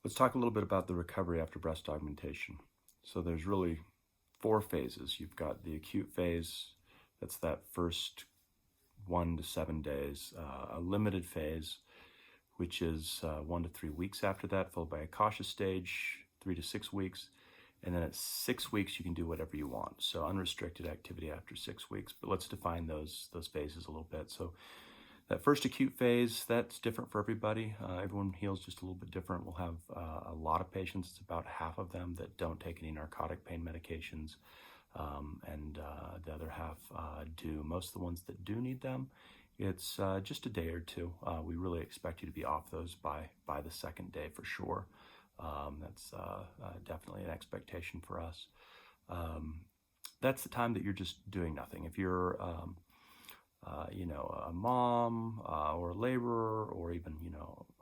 Let's talk a little bit about the recovery after breast augmentation. So there's really four phases. You've got the acute phase, that's that first 1 to 7 days, a limited phase, which is 1 to 3 weeks after that, followed by a cautious stage, 3 to 6 weeks. And then at 6 weeks, you can do whatever you want. So unrestricted activity after 6 weeks. But let's define those phases a little bit. So that first acute phase, that's different for everybody. Everyone heals just a little bit different. We'll have a lot of patients, it's about half of them, that don't take any narcotic pain medications, and the other half do. Most of the ones that do need them, it's just a day or two. We really expect you to be off those by the second day for sure. That's definitely an expectation for us. That's the time that you're just doing nothing. If you're a mom or a laborer, or even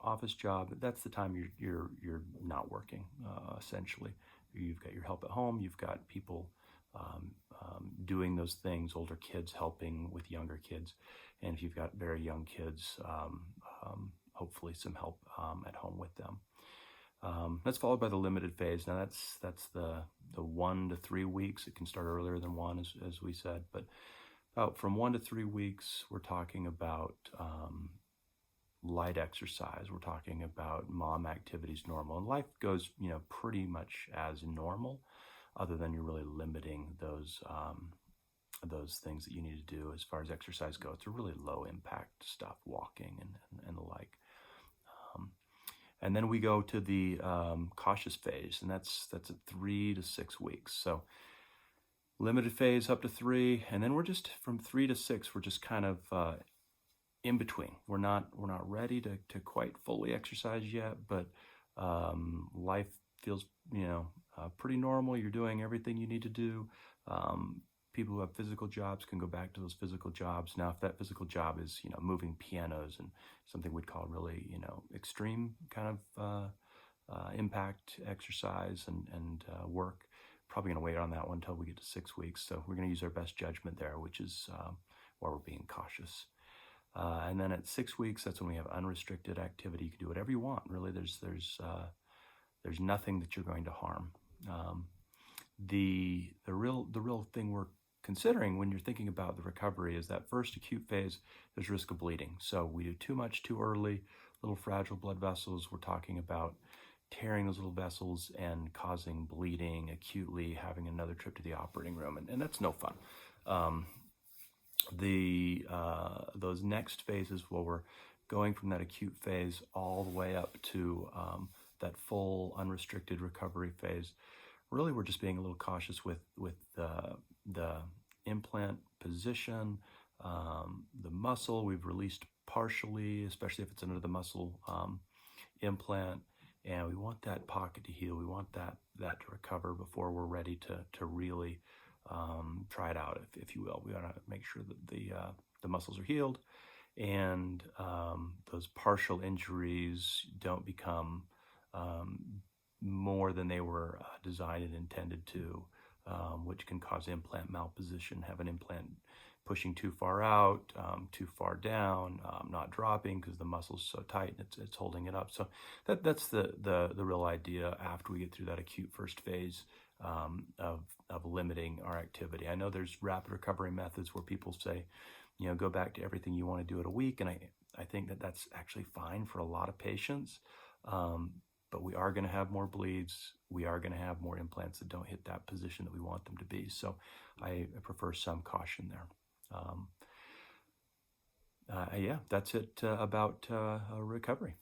office job, that's the time you're not working. Essentially, you've got your help at home. You've got people doing those things. Older kids helping with younger kids, and if you've got very young kids, hopefully some help at home with them. That's followed by the limited phase. Now that's the 1 to 3 weeks. It can start earlier than one, as we said, but about from 1 to 3 weeks, we're talking about light exercise. We're talking about mom activities normal, and life goes pretty much as normal, other than you're really limiting those things that you need to do as far as exercise goes. It's a really low impact stuff, walking and the like. And then we go to the cautious phase, and that's at 3 to 6 weeks. So limited phase up to 3, and then we're just from 3 to 6. We're just kind of in between. We're not ready to quite fully exercise yet, but life feels pretty normal. You're doing everything you need to do. People who have physical jobs can go back to those physical jobs. Now, if that physical job is moving pianos and something we'd call really extreme kind of impact exercise and work, probably going to wait on that one until we get to 6 weeks. So we're going to use our best judgment there, which is why we're being cautious. And then at 6 weeks, that's when we have unrestricted activity. You can do whatever you want. Really, there's nothing that you're going to harm. The real thing we're considering when you're thinking about the recovery is that first acute phase. There's risk of bleeding. So we do too much too early, little fragile blood vessels. We're talking about tearing those little vessels and causing bleeding acutely, having another trip to the operating room, and that's no fun. Those next phases, where we're going from that acute phase all the way up to that full unrestricted recovery phase, really we're just being a little cautious with the implant position, the muscle. We've released partially, especially if it's under the muscle implant. And we want that pocket to heal. We want that to recover before we're ready to really try it out, if you will. We want to make sure that the muscles are healed, and those partial injuries don't become more than they were designed and intended to, which can cause implant malposition, have an implant pushing too far out, too far down, not dropping because the muscle's so tight and it's holding it up. So that's the real idea after we get through that acute first phase of limiting our activity. I know there's rapid recovery methods where people say, go back to everything you want to do at a week, and I think that's actually fine for a lot of patients. But we are going to have more bleeds. We are going to have more implants that don't hit that position that we want them to be. So I prefer some caution there. Yeah, that's it about recovery.